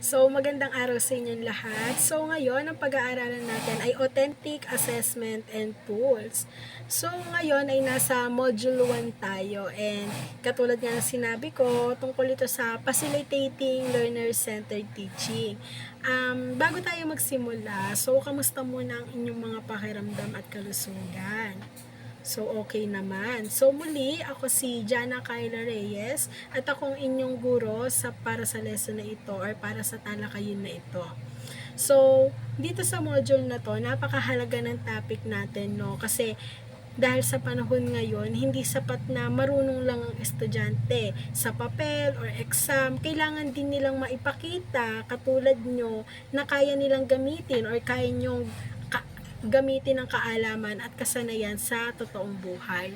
So, magandang araw sa inyong lahat. So, ngayon, ang pag-aaralan natin ay Authentic Assessment and Tools. So, ngayon ay nasa Module 1 tayo. And katulad nga ng sinabi ko, tungkol ito sa Facilitating Learner-Centered Teaching. Bago tayo magsimula, so, kamusta muna ang inyong mga pakiramdam at kalusugan? So, okay naman. So, muli, ako si Jana Kyla Reyes at akong inyong guro para sa lesson na ito or para sa talakayin na ito. So, dito sa module na to, napakahalaga ng topic natin, no? Kasi, dahil sa panahon ngayon, hindi sapat na marunong lang ang estudyante sa papel or exam. Kailangan din nilang maipakita, katulad nyo, na kaya nilang gamitin or kaya nyong gamitin ang kaalaman at kasanayan sa totoong buhay.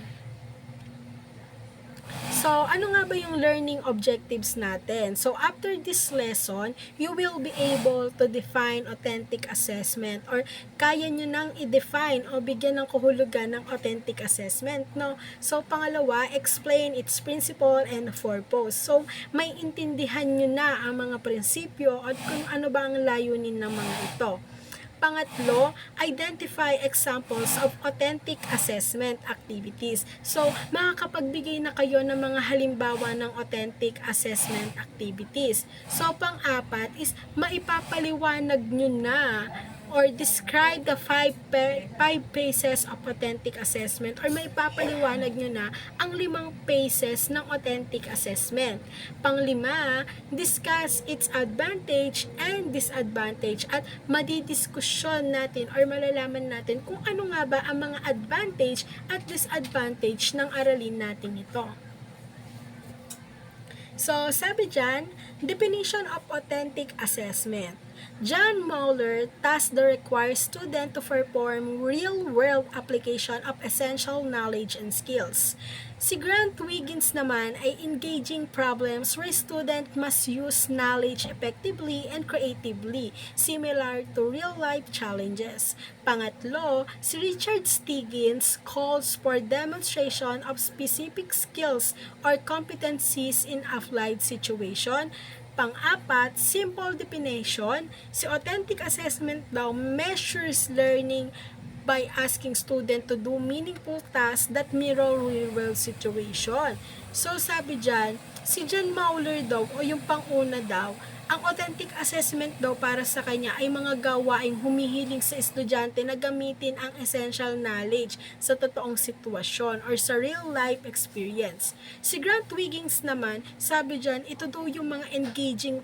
So, ano nga ba yung learning objectives natin? So, after this lesson, you will be able to define authentic assessment or kaya nyo nang i-define o bigyan ng kahulugan ng authentic assessment, no? So, pangalawa, explain its principle and purpose. So, may intindihan nyo na ang mga prinsipyo at kung ano ba ang layunin ng mga ito. Pangatlo, identify examples of authentic assessment activities. So, makakapagbigay na kayo ng mga halimbawa ng authentic assessment activities. So, pang-apat is maipapaliwanag nyo na or describe the five phases of authentic assessment or maipapaliwanag nyo na ang 5 phases ng authentic assessment. Panglima, discuss its advantage and disadvantage at madidiskusyon natin or malalaman natin kung ano nga ba ang mga advantage at disadvantage ng aralin natin ito. So, sabi dyan, definition of authentic assessment. John Mueller tasked the required student to perform real-world application of essential knowledge and skills. Si Grant Wiggins naman ay engaging problems where student must use knowledge effectively and creatively, similar to real-life challenges. Pangatlo, si Richard Stiggins calls for demonstration of specific skills or competencies in applied situation. Pang-apat, simple definition, si authentic assessment daw measures learning by asking student to do meaningful tasks that mirror real-world situation. So, sabi dyan, si John Mueller daw, o yung pang-una daw, ang authentic assessment daw para sa kanya ay mga gawaing humihiling sa estudyante na gamitin ang essential knowledge sa totoong sitwasyon or sa real-life experience. Si Grant Wiggins naman, sabi dyan, ito daw yung mga engaging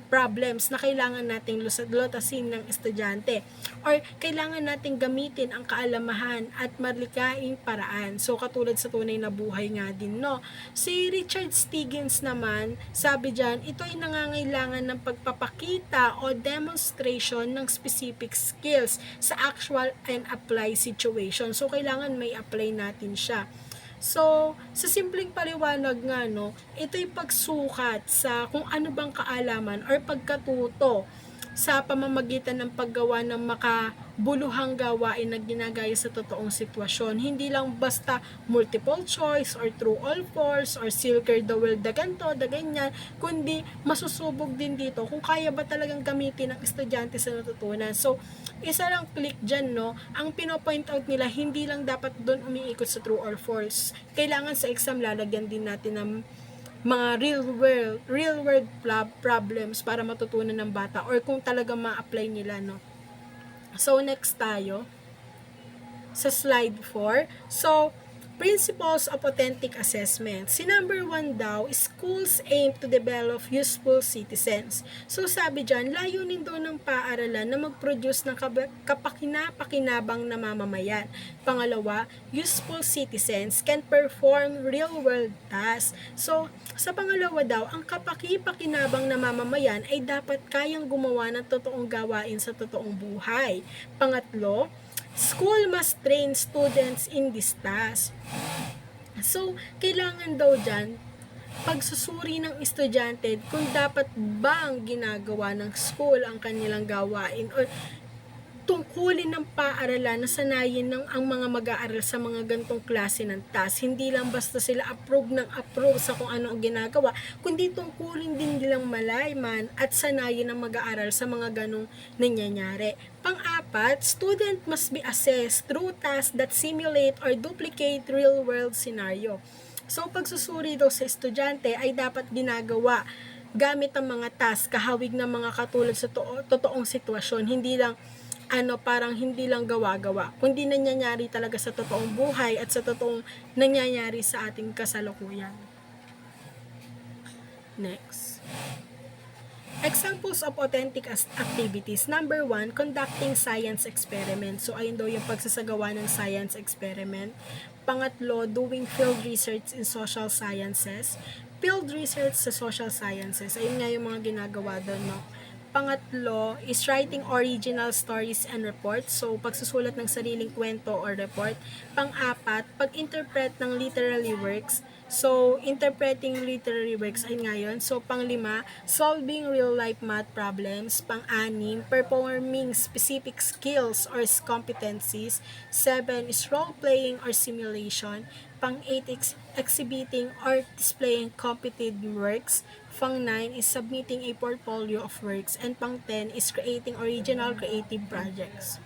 problems na kailangan nating lutasin ng estudyante or kailangan nating gamitin ang kaalamahan at marlikaing paraan. So, katulad sa tunay na buhay nga din, no? Si Richard Stiggins naman, sabi dyan, ito ay nangangailangan ng pagpapakita o demonstration ng specific skills sa actual and apply situation. So, kailangan may apply natin siya. So, sa simpleng paliwanag nga, no, ito'y pagsukat sa kung ano bang kaalaman or pagkatuto sa pamamagitan ng paggawa ng makabuluhang gawain na ginagaya sa totoong sitwasyon. Hindi lang basta multiple choice or true all false or silker the world da ganito, da ganyan, kundi masusubog din dito kung kaya ba talagang gamitin ng estudyante sa natutunan. So, isa lang click dyan, no, ang pinopoint out nila, hindi lang dapat doon umiikot sa true or false. Kailangan sa exam lalagyan din natin ng mga real world problems para matutunan ng bata or kung talaga ma-apply nila, no. So, next tayo sa slide 4. So, principles of authentic assessment. Si number 1 daw, schools aim to develop useful citizens. So, sabi dyan, layunin daw ng paaralan na mag-produce ng kapakinapakinabang na mamamayan. Pangalawa, useful citizens can perform real-world tasks. So, sa pangalawa daw, ang kapaki-pakinabang na mamamayan ay dapat kayang gumawa ng totoong gawain sa totoong buhay. Pangatlo, school must train students in this task. So, kailangan daw dyan, pagsusuri ng estudyante kung dapat bang ginagawa ng school ang kanilang gawain or tungkulin ng paaralan na sanayin ng ang mga mag-aaral sa mga gantong klase ng task. Hindi lang basta sila approve ng approve sa kung ano ang ginagawa, kundi tungkulin din nilang malayman at sanayin ng mag-aaral sa mga ganong nangyayari. Pang-apat, student must be assessed through tasks that simulate or duplicate real-world scenario. So, pagsusuri daw sa estudyante ay dapat ginagawa gamit ang mga task kahawig ng mga katulad sa totoong sitwasyon, hindi lang parang hindi lang gawa-gawa, kundi nangyayari talaga sa totoong buhay at sa totoong nangyayari sa ating kasalukuyan. Next. Examples of authentic activities. Number 1, conducting science experiment. So, ayun daw yung pagsasagawa ng science experiment. Pangatlo, doing field research in social sciences. Field research sa social sciences. Ayun nga yung mga ginagawa doon, no? Pangatlo is writing original stories and reports. So, pagsusulat ng sariling kwento or report. Pang-apat, pag-interpret ng literary works. So, interpreting literary works ay ngayon. So, pang-lima, solving real-life math problems. Pang-anim, performing specific skills or competencies. 7 is role-playing or simulation. Pang-8 is exhibiting or displaying completed works. Pang-9 is submitting a portfolio of works. And pang-10 is creating original creative projects.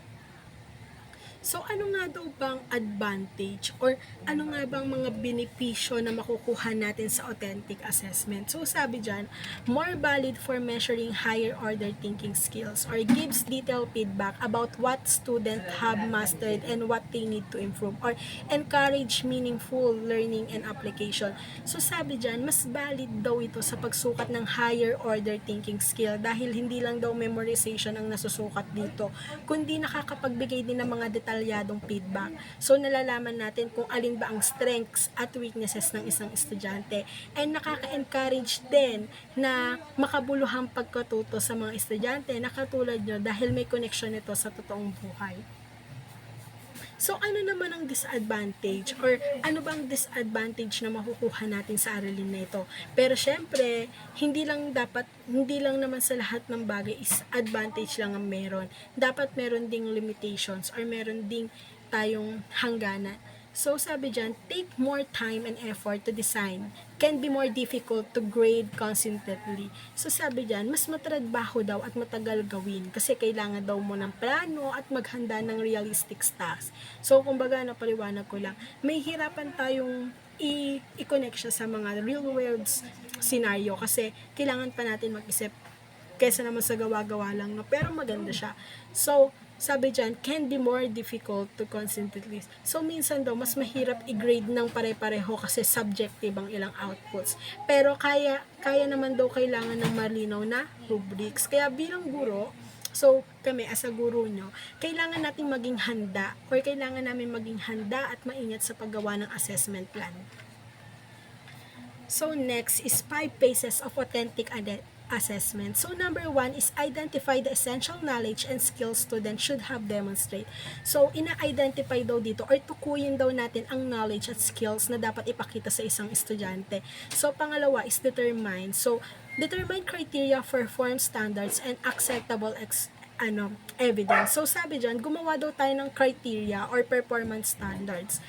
So, ano nga daw bang advantage or ano nga bang mga benepisyo na makukuha natin sa authentic assessment? So, sabi dyan, more valid for measuring higher order thinking skills or gives detailed feedback about what students have mastered and what they need to improve or encourage meaningful learning and application. So, sabi dyan, mas valid daw ito sa pagsukat ng higher order thinking skill dahil hindi lang daw memorization ang nasusukat dito, kundi nakakapagbigay din ng mga detalyadong feedback. So, nalalaman natin kung alin ba ang strengths at weaknesses ng isang estudyante. And nakaka-encourage din na makabuluhang pagkatuto sa mga estudyante na katulad nyo dahil may connection ito sa totoong buhay. So, ano naman ang disadvantage or ano bang disadvantage na makukuha natin sa aralin na ito? Pero syempre, hindi lang naman sa lahat ng bagay is advantage lang ang meron. Dapat meron ding limitations or meron ding tayong hangganan. So, sabi dyan, take more time and effort to design can be more difficult to grade consistently. So, sabi dyan, mas matrabaho daw at matagal gawin kasi kailangan daw mo ng plano at maghanda ng realistic tasks. So, kumbaga, napaliwanag ko lang, may hirapan tayong i-connect siya sa mga real world scenario kasi kailangan pa natin mag-isip kaysa naman sa gawa-gawa lang, no? Pero maganda siya. So, sabi dyan, can be more difficult to consistently. So, minsan daw, mas mahirap i-grade ng pare-pareho kasi subjective ang ilang outputs. Pero kaya naman daw kailangan ng malinaw na rubrics. Kaya bilang guro, so kami as a guro nyo, kailangan natin maging handa or kailangan namin maging handa at maingat sa paggawa ng assessment plan. So, next is 5 phases of authentic assessment. So, number 1 is identify the essential knowledge and skills students should have demonstrate. So, ina-identify daw dito or tukuyin daw natin ang knowledge at skills na dapat ipakita sa isang estudyante. So, pangalawa is determine. So, determine criteria for form standards and acceptable evidence. So, sabi dyan, gumawa daw tayo ng criteria or performance standards.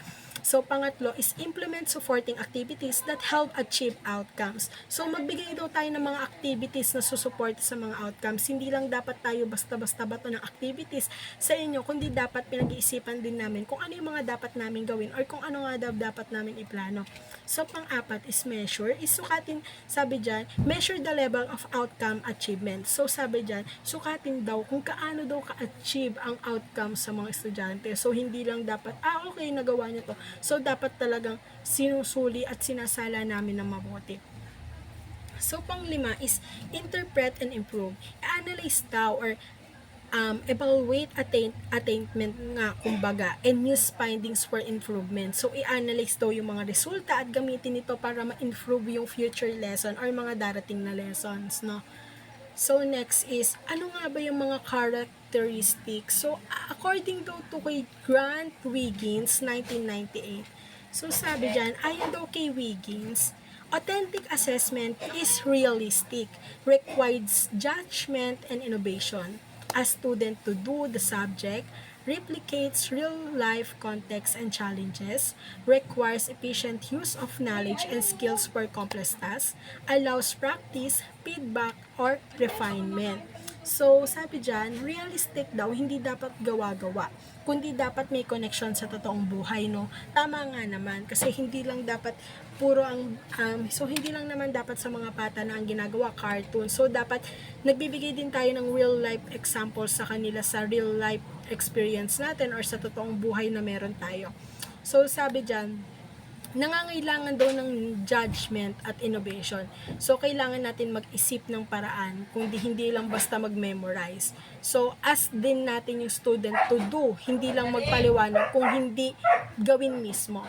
So, pangatlo is implement supporting activities that help achieve outcomes. So, magbigay daw tayo ng mga activities na susuport sa mga outcomes. Hindi lang dapat tayo basta-basta bato ng activities sa inyo, kundi dapat pinag-iisipan din namin kung ano yung mga dapat namin gawin or kung ano nga dapat namin iplano. So, pang-apat is measure. Sukatin, sabi dyan, measure the level of outcome achievement. So, sabi dyan, sukatin daw kung kaano daw ka-achieve ang outcome sa mga estudyante. So, hindi lang dapat, okay, nagawa niyo to. So, dapat talagang sinusuli at sinasala namin ng mabuti. So, pang-lima is interpret and improve. Analyze daw or evaluate attainment nga kumbaga and use findings for improvement. So, i-analyze daw yung mga resulta at gamitin ito para ma-improve yung future lesson or mga darating na lessons, no? So, next is, ano nga ba yung mga characteristics? So, according daw to kay Grant Wiggins, 1998. So, sabi dyan, ayon daw kay Wiggins, authentic assessment is realistic, requires judgment and innovation. a student to do the subject, replicates real-life context and challenges, requires efficient use of knowledge and skills for complex tasks, allows practice, feedback, or refinement. So, sabi dyan, realistic daw, hindi dapat gawa-gawa, kundi dapat may connection sa totoong buhay, no? Tama nga naman, kasi hindi lang dapat puro ang, so hindi lang naman dapat sa mga bata na ang ginagawa, cartoon. So, dapat nagbibigay din tayo ng real-life examples sa kanila sa real-life experience natin or sa totoong buhay na meron tayo. So, sabi dyan, nangangailangan daw ng judgment at innovation. So, kailangan natin mag-isip ng paraan, kundi hindi lang basta mag-memorize. So, ask din natin yung student to do, hindi lang magpaliwanag, kung hindi gawin mismo.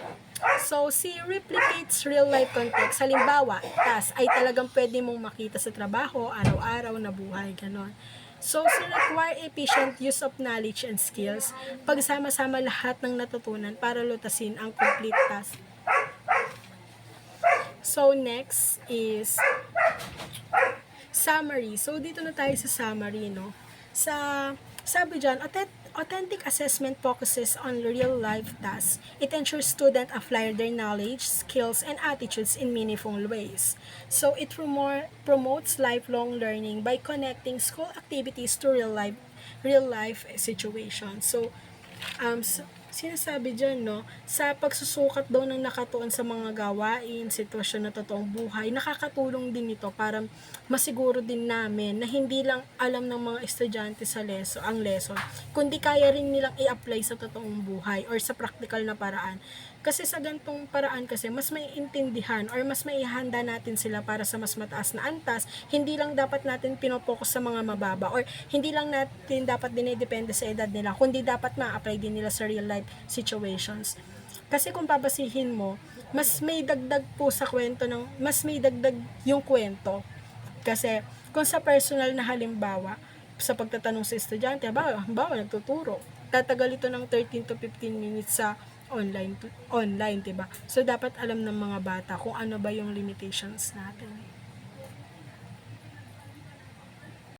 So, si replicates real-life context. Halimbawa, task ay talagang pwede mong makita sa trabaho, araw-araw na buhay, ganon. So, require efficient use of knowledge and skills, pagsama-sama lahat ng natutunan para lutasin ang complete task. So, next is summary. So, dito na tayo sa summary, no? Sabi dyan, authentic assessment focuses on real-life tasks. It ensures students apply their knowledge, skills, and attitudes in meaningful ways. So, it promotes lifelong learning by connecting school activities to real-life situations. So, sinasabi dyan, no, sa pagsusukat daw ng nakatuon sa mga gawain, sitwasyon na totoong buhay, nakakatulong din ito para masiguro din namin na hindi lang alam ng mga estudyante sa ang lesson, kundi kaya rin nilang i-apply sa totoong buhay or sa practical na paraan. Kasi sa gantong paraan kasi mas may intindihan or mas may ihanda natin sila para sa mas mataas na antas. Hindi lang dapat natin pinopokus sa mga mababa or hindi lang natin dapat dinidepende sa edad nila, kundi dapat ma-apply din nila sa real life situations. Kasi kung babasihin mo, mas may dagdag po sa kwento mas may dagdag yung kwento. Kasi kung sa personal na halimbawa, sa pagtatanong sa estudyante, halimbawa nagtuturo, tatagal ito ng 13 to 15 minutes sa online, 'di ba? So dapat alam ng mga bata kung ano ba yung limitations natin.